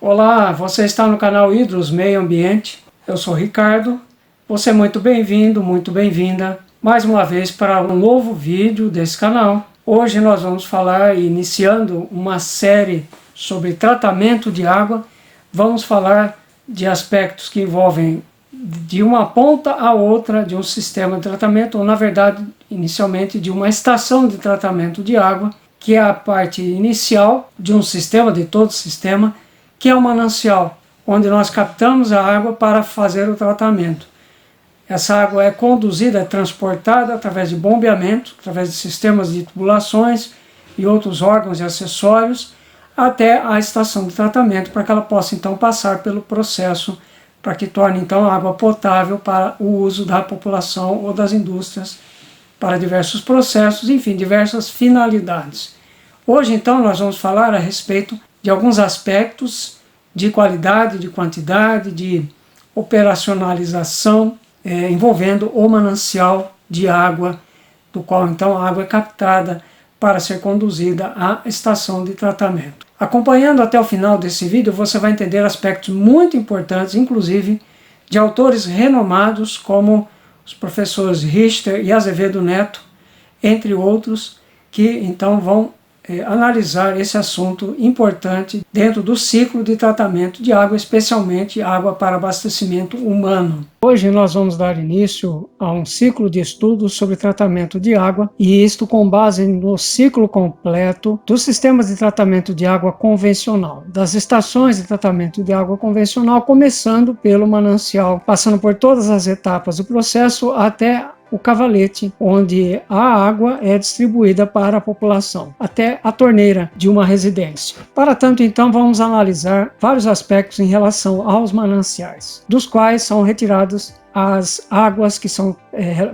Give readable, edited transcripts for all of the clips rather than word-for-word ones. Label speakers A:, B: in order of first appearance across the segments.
A: Olá, você está no canal Hidros Meio Ambiente. Eu sou Ricardo. Você é muito bem-vindo, muito bem-vinda mais uma vez para um novo vídeo desse canal. Hoje nós vamos falar, iniciando uma série sobre tratamento de água. Vamos falar de aspectos que envolvem de uma ponta a outra de um sistema de tratamento, ou na verdade, inicialmente de uma estação de tratamento de água, que é a parte inicial de um sistema, de todo sistema, que é o manancial, onde nós captamos a água para fazer o tratamento. Essa água é conduzida, é transportada através de bombeamento, através de sistemas de tubulações e outros órgãos e acessórios, até a estação de tratamento, para que ela possa então passar pelo processo, para que torne então a água potável para o uso da população ou das indústrias, para diversos processos, enfim, diversas finalidades. Hoje então nós vamos falar a respeito de alguns aspectos de qualidade, de quantidade, de operacionalização envolvendo o manancial de água, do qual então a água é captada para ser conduzida à estação de tratamento. Acompanhando até o final desse vídeo, você vai entender aspectos muito importantes, inclusive de autores renomados como os professores Richter e Azevedo Neto, entre outros, que então vão analisar esse assunto importante dentro do ciclo de tratamento de água, especialmente água para abastecimento humano. Hoje nós vamos dar início a um ciclo de estudos sobre tratamento de água, e isto com base no ciclo completo dos sistemas de tratamento de água convencional, das estações de tratamento de água convencional, começando pelo manancial, passando por todas as etapas do processo até o cavalete, onde a água é distribuída para a população, até a torneira de uma residência. Para tanto, então, vamos analisar vários aspectos em relação aos mananciais, dos quais são retiradas as águas que são,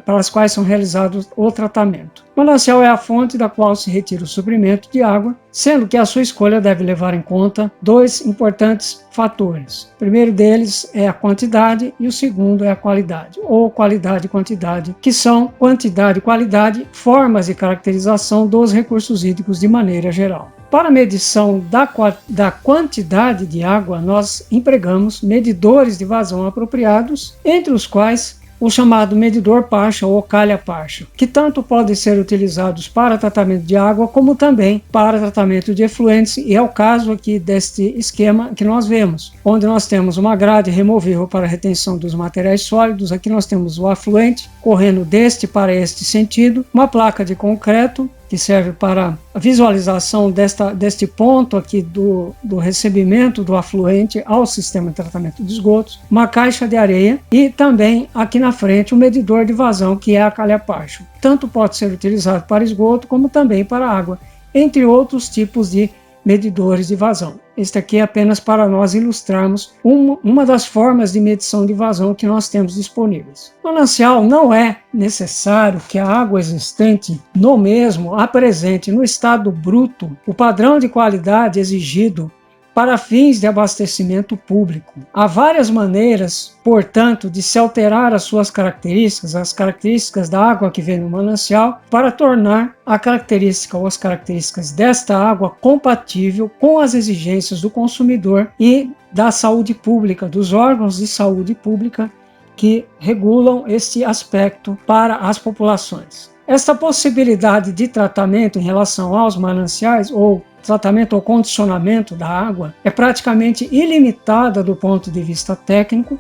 A: para as quais são realizados o tratamento. O manancial é a fonte da qual se retira o suprimento de água, sendo que a sua escolha deve levar em conta dois importantes fatores. O primeiro deles é a quantidade e o segundo é a qualidade, ou qualidade e quantidade, que são quantidade e qualidade, formas de caracterização dos recursos hídricos de maneira geral. Para a medição da quantidade de água, nós empregamos medidores de vazão apropriados, entre os quais o chamado medidor Parshall ou calha Parshall, que tanto podem ser utilizados para tratamento de água como também para tratamento de efluentes, e é o caso aqui deste esquema que nós vemos, onde nós temos uma grade removível para a retenção dos materiais sólidos. Aqui nós temos o afluente correndo deste para este sentido, uma placa de concreto que serve para a visualização deste ponto aqui do recebimento do afluente ao sistema de tratamento de esgotos, uma caixa de areia e também aqui na frente o medidor de vazão, que é a calha Parshall. Tanto pode ser utilizado para esgoto como também para água, entre outros tipos de medidores de vazão. Este aqui é apenas para nós ilustrarmos uma das formas de medição de vazão que nós temos disponíveis. No manancial não é necessário que a água existente no mesmo apresente no estado bruto o padrão de qualidade exigido para fins de abastecimento público. Há várias maneiras, portanto, de se alterar as suas características, as características da água que vem no manancial, para tornar a característica ou as características desta água compatível com as exigências do consumidor e da saúde pública, dos órgãos de saúde pública que regulam este aspecto para as populações. Esta possibilidade de tratamento em relação aos mananciais, ou tratamento ou condicionamento da água, é praticamente ilimitada do ponto de vista técnico,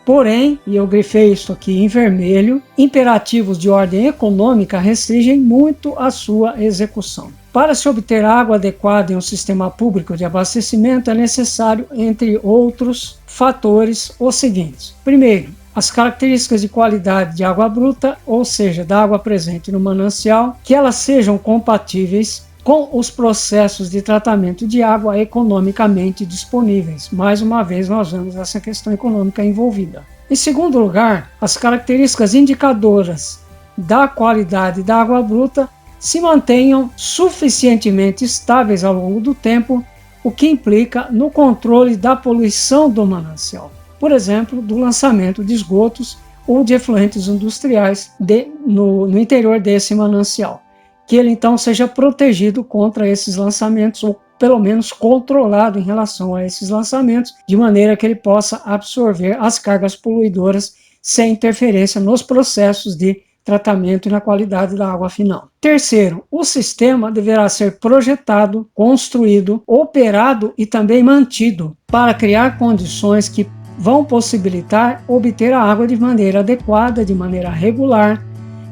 A: porém, e eu grifei isso aqui em vermelho, imperativos de ordem econômica restringem muito a sua execução. Para se obter água adequada em um sistema público de abastecimento, é necessário, entre outros fatores, os seguintes. Primeiro, as características de qualidade de água bruta, ou seja, da água presente no manancial, que elas sejam compatíveis com os processos de tratamento de água economicamente disponíveis. Mais uma vez nós vemos essa questão econômica envolvida. Em segundo lugar, as características indicadoras da qualidade da água bruta se mantenham suficientemente estáveis ao longo do tempo, o que implica no controle da poluição do manancial. Por exemplo, do lançamento de esgotos ou de efluentes industriais no interior desse manancial, que ele então seja protegido contra esses lançamentos ou pelo menos controlado em relação a esses lançamentos, de maneira que ele possa absorver as cargas poluidoras sem interferência nos processos de tratamento e na qualidade da água final. Terceiro, o sistema deverá ser projetado, construído, operado e também mantido para criar condições que vão possibilitar obter a água de maneira adequada, de maneira regular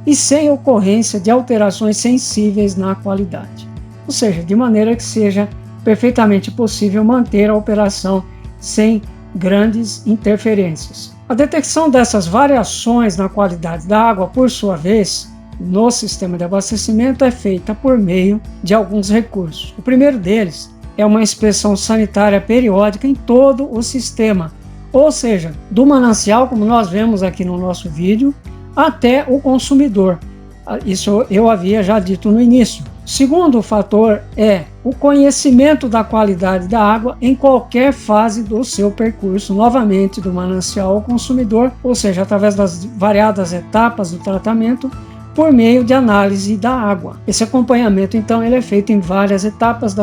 A: e sem ocorrência de alterações sensíveis na qualidade. Ou seja, de maneira que seja perfeitamente possível manter a operação sem grandes interferências. A detecção dessas variações na qualidade da água, por sua vez, no sistema de abastecimento é feita por meio de alguns recursos. O primeiro deles é uma inspeção sanitária periódica em todo o sistema, ou seja, do manancial, como nós vemos aqui no nosso vídeo, até o consumidor. Isso eu havia já dito no início. O segundo fator é o conhecimento da qualidade da água em qualquer fase do seu percurso, novamente do manancial ao consumidor, ou seja, através das variadas etapas do tratamento, por meio de análise da água. Esse acompanhamento, então, ele é feito em várias etapas,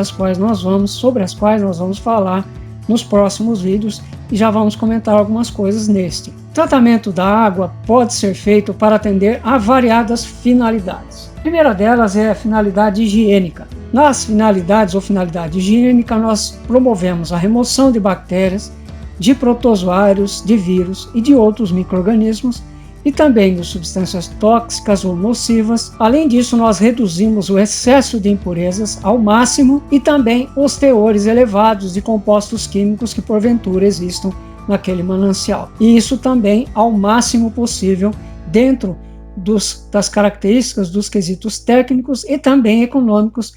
A: sobre as quais nós vamos falar nos próximos vídeos e já vamos comentar algumas coisas neste. O tratamento da água pode ser feito para atender a variadas finalidades. A primeira delas é a finalidade higiênica. Nas finalidades ou finalidade higiênica, nós promovemos a remoção de bactérias, de protozoários, de vírus e de outros micro-organismos e também de substâncias tóxicas ou nocivas. Além disso, nós reduzimos o excesso de impurezas ao máximo e também os teores elevados de compostos químicos que porventura existam naquele manancial. E isso também ao máximo possível dentro das características dos quesitos técnicos e também econômicos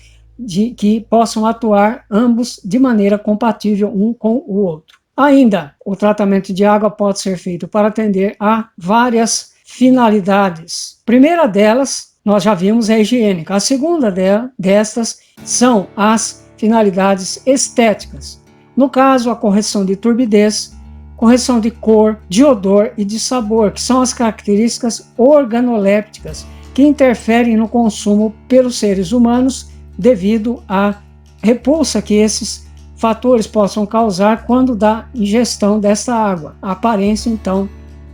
A: que possam atuar ambos de maneira compatível um com o outro. Ainda, o tratamento de água pode ser feito para atender a várias finalidades. A primeira delas, nós já vimos, é a higiênica. A segunda destas são as finalidades estéticas. No caso, a correção de turbidez, correção de cor, de odor e de sabor, que são as características organolépticas que interferem no consumo pelos seres humanos devido à repulsa que esses fatores possam causar quando da ingestão dessa água. A aparência, então,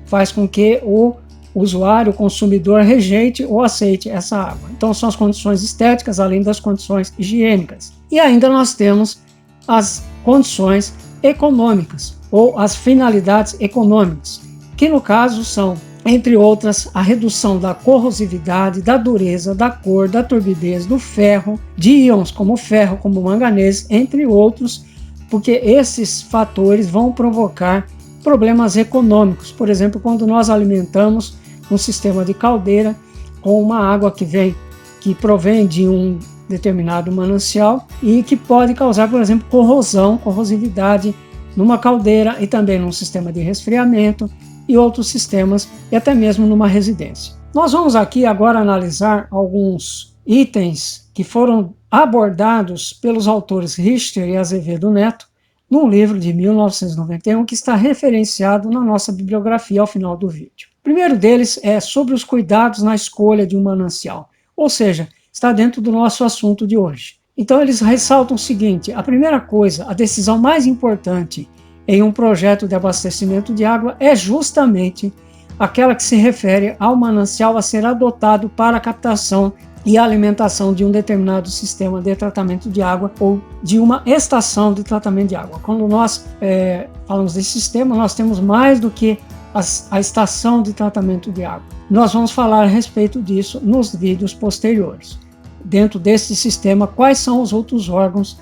A: faz com que o usuário, o consumidor, rejeite ou aceite essa água. Então, são as condições estéticas, além das condições higiênicas. E ainda nós temos as condições econômicas, ou as finalidades econômicas, que no caso são, entre outras, a redução da corrosividade, da dureza, da cor, da turbidez, do ferro, de íons como ferro, como manganês, entre outros, porque esses fatores vão provocar problemas econômicos. Por exemplo, quando nós alimentamos um sistema de caldeira com uma água que provém de um determinado manancial e que pode causar, por exemplo, corrosividade numa caldeira e também num sistema de resfriamento e outros sistemas, e até mesmo numa residência. Nós vamos aqui agora analisar alguns itens que foram abordados pelos autores Richter e Azevedo Neto num livro de 1991 que está referenciado na nossa bibliografia ao final do vídeo. O primeiro deles é sobre os cuidados na escolha de um manancial, ou seja, está dentro do nosso assunto de hoje. Então eles ressaltam o seguinte: a primeira coisa, a decisão mais importante em um projeto de abastecimento de água é justamente aquela que se refere ao manancial a ser adotado para a captação e a alimentação de um determinado sistema de tratamento de água ou de uma estação de tratamento de água. Quando nós falamos desse sistema, nós temos mais do que a estação de tratamento de água. Nós vamos falar a respeito disso nos vídeos posteriores. Dentro desse sistema, quais são os outros órgãos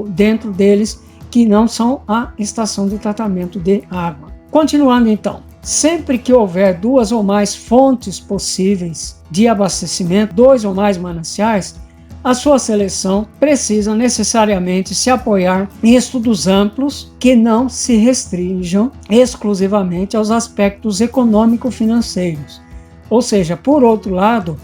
A: dentro deles que não são a estação de tratamento de água. Continuando então, sempre que houver duas ou mais fontes possíveis de abastecimento, dois ou mais mananciais, a sua seleção precisa necessariamente se apoiar em estudos amplos que não se restringam exclusivamente aos aspectos econômico-financeiros. Ou seja, por outro lado,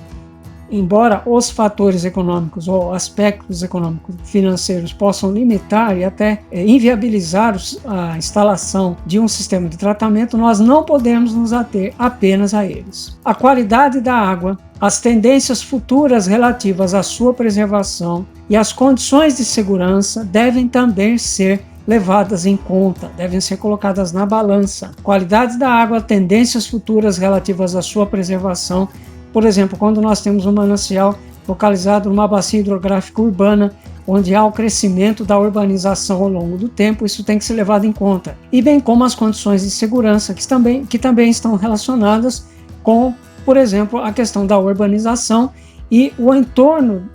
A: embora os fatores econômicos ou aspectos econômicos financeiros possam limitar e até inviabilizar a instalação de um sistema de tratamento, nós não podemos nos ater apenas a eles. A qualidade da água, as tendências futuras relativas à sua preservação e as condições de segurança devem também ser levadas em conta, devem ser colocadas na balança. Qualidade da água, tendências futuras relativas à sua preservação. Por exemplo, quando nós temos um manancial localizado numa bacia hidrográfica urbana, onde há o crescimento da urbanização ao longo do tempo, isso tem que ser levado em conta. E bem como as condições de segurança, que também estão relacionadas com, por exemplo, a questão da urbanização e o entorno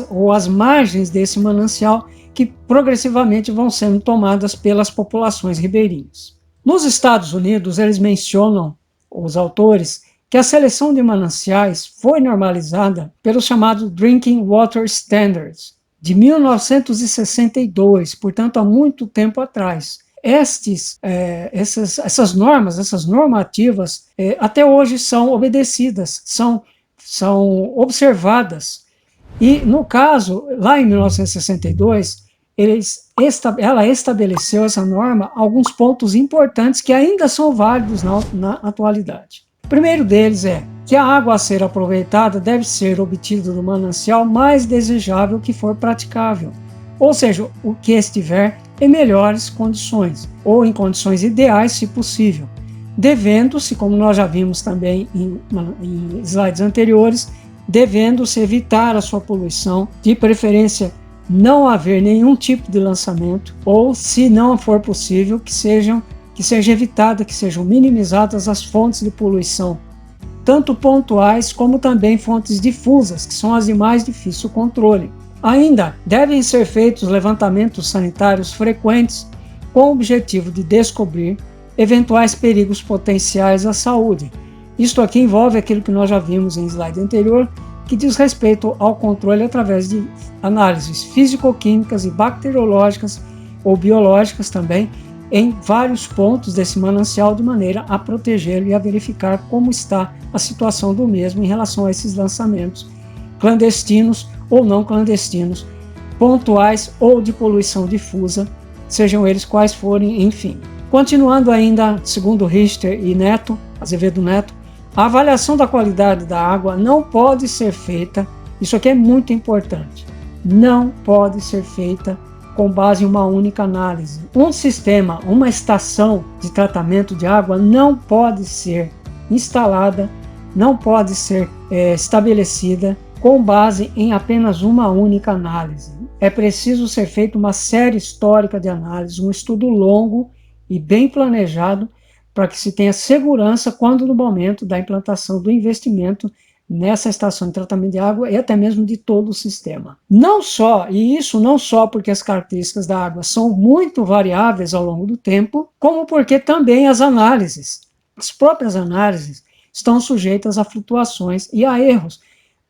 A: ou as margens desse manancial, que progressivamente vão sendo tomadas pelas populações ribeirinhas. Nos Estados Unidos, eles mencionam, os autores, que a seleção de mananciais foi normalizada pelos chamados Drinking Water Standards, de 1962, portanto, há muito tempo atrás. Essas normas, essas normativas, até hoje são obedecidas, são observadas. E, no caso, lá em 1962, ela estabeleceu essa norma alguns pontos importantes que ainda são válidos na atualidade. O primeiro deles é que a água a ser aproveitada deve ser obtida do manancial mais desejável que for praticável, ou seja, o que estiver em melhores condições, ou em condições ideais, se possível, devendo-se, como nós já vimos também em slides anteriores, devendo-se evitar a sua poluição, de preferência não haver nenhum tipo de lançamento, ou, se não for possível, que seja evitada, que sejam minimizadas as fontes de poluição, tanto pontuais como também fontes difusas, que são as de mais difícil controle. Ainda devem ser feitos levantamentos sanitários frequentes com o objetivo de descobrir eventuais perigos potenciais à saúde. Isto aqui envolve aquilo que nós já vimos em slide anterior, que diz respeito ao controle através de análises físico-químicas e bacteriológicas ou biológicas também, em vários pontos desse manancial, de maneira a protegê-lo e a verificar como está a situação do mesmo em relação a esses lançamentos clandestinos ou não clandestinos, pontuais ou de poluição difusa, sejam eles quais forem, enfim. Continuando ainda, segundo Richter e Azevedo Neto, a avaliação da qualidade da água não pode ser feita, isso aqui é muito importante, não pode ser feita com base em uma única análise. Um sistema, uma estação de tratamento de água não pode ser instalada, não pode ser estabelecida com base em apenas uma única análise. É preciso ser feita uma série histórica de análises, um estudo longo e bem planejado, para que se tenha segurança quando no momento da implantação do investimento nessa estação de tratamento de água e até mesmo de todo o sistema. Não só porque as características da água são muito variáveis ao longo do tempo, como porque também as próprias análises, estão sujeitas a flutuações e a erros,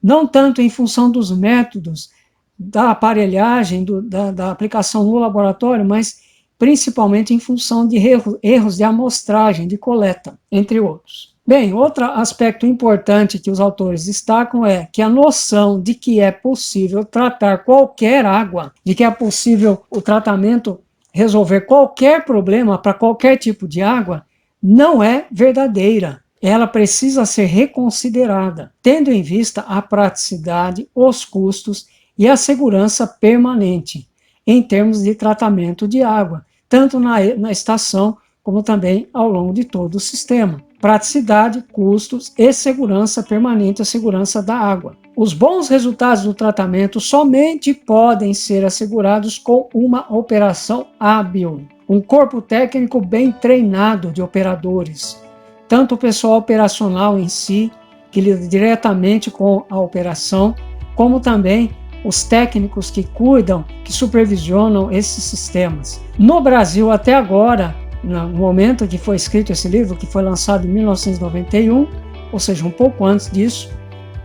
A: não tanto em função dos métodos da aparelhagem, da aplicação no laboratório, mas principalmente em função de erros de amostragem, de coleta, entre outros. Bem, outro aspecto importante que os autores destacam é que a noção de que é possível tratar qualquer água, de que é possível o tratamento resolver qualquer problema para qualquer tipo de água, não é verdadeira. Ela precisa ser reconsiderada, tendo em vista a praticidade, os custos e a segurança permanente em termos de tratamento de água, tanto na estação como também ao longo de todo o sistema. Praticidade, custos e segurança permanente, a segurança da água. Os bons resultados do tratamento somente podem ser assegurados com uma operação hábil, um corpo técnico bem treinado de operadores, tanto o pessoal operacional em si, que lida diretamente com a operação, como também os técnicos que cuidam, que supervisionam esses sistemas. No Brasil, até agora, no momento que foi escrito esse livro, que foi lançado em 1991, ou seja, um pouco antes disso,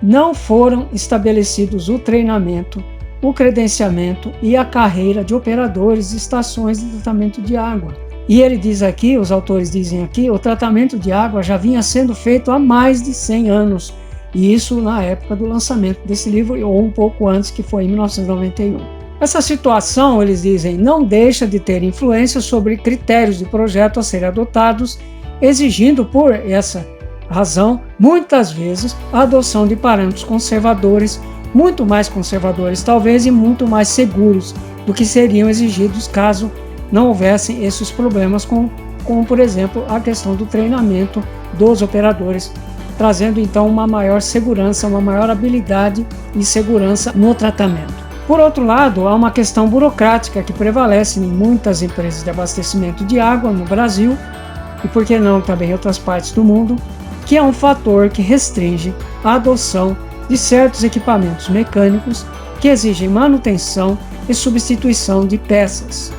A: não foram estabelecidos o treinamento, o credenciamento e a carreira de operadores de estações de tratamento de água. E ele diz aqui, os autores dizem aqui, o tratamento de água já vinha sendo feito há mais de 100 anos, e isso na época do lançamento desse livro, ou um pouco antes, que foi em 1991. Essa situação, eles dizem, não deixa de ter influência sobre critérios de projeto a serem adotados, exigindo por essa razão, muitas vezes, a adoção de parâmetros conservadores muito mais conservadores talvez e muito mais seguros do que seriam exigidos caso não houvessem esses problemas como por exemplo a questão do treinamento dos operadores, trazendo então uma maior segurança, uma maior habilidade e segurança no tratamento. Por outro lado, há uma questão burocrática que prevalece em muitas empresas de abastecimento de água no Brasil e por que não também em outras partes do mundo, que é um fator que restringe a adoção de certos equipamentos mecânicos que exigem manutenção e substituição de peças.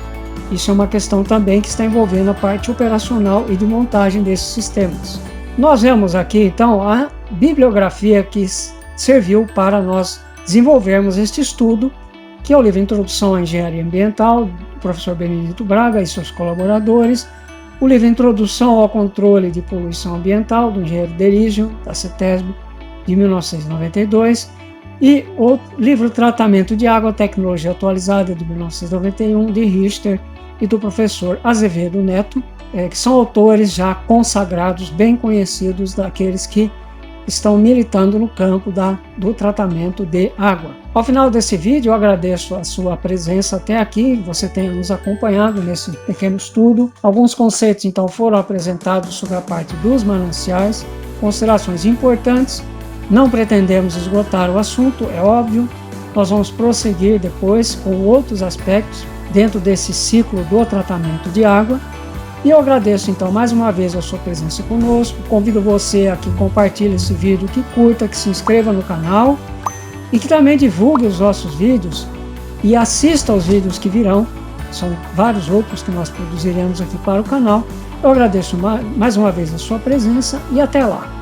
A: Isso é uma questão também que está envolvendo a parte operacional e de montagem desses sistemas. Nós vemos aqui então a bibliografia que serviu para nós desenvolvermos este estudo, que é o livro Introdução à Engenharia Ambiental, do professor Benedito Braga e seus colaboradores, o livro Introdução ao Controle de Poluição Ambiental, do engenheiro Derígio, da CETESB, de 1992, e o livro Tratamento de Água, Tecnologia Atualizada, de 1991, de Richter e do professor Azevedo Neto, que são autores já consagrados, bem conhecidos daqueles que estão militando no campo do tratamento de água. Ao final desse vídeo, eu agradeço a sua presença até aqui, você tenha nos acompanhado nesse pequeno estudo. Alguns conceitos, então, foram apresentados sobre a parte dos mananciais, considerações importantes. Não pretendemos esgotar o assunto, é óbvio. Nós vamos prosseguir depois com outros aspectos dentro desse ciclo do tratamento de água. E eu agradeço então mais uma vez a sua presença conosco, convido você a que compartilhe esse vídeo, que curta, que se inscreva no canal e que também divulgue os nossos vídeos e assista aos vídeos que virão, são vários outros que nós produziremos aqui para o canal. Eu agradeço mais uma vez a sua presença e até lá!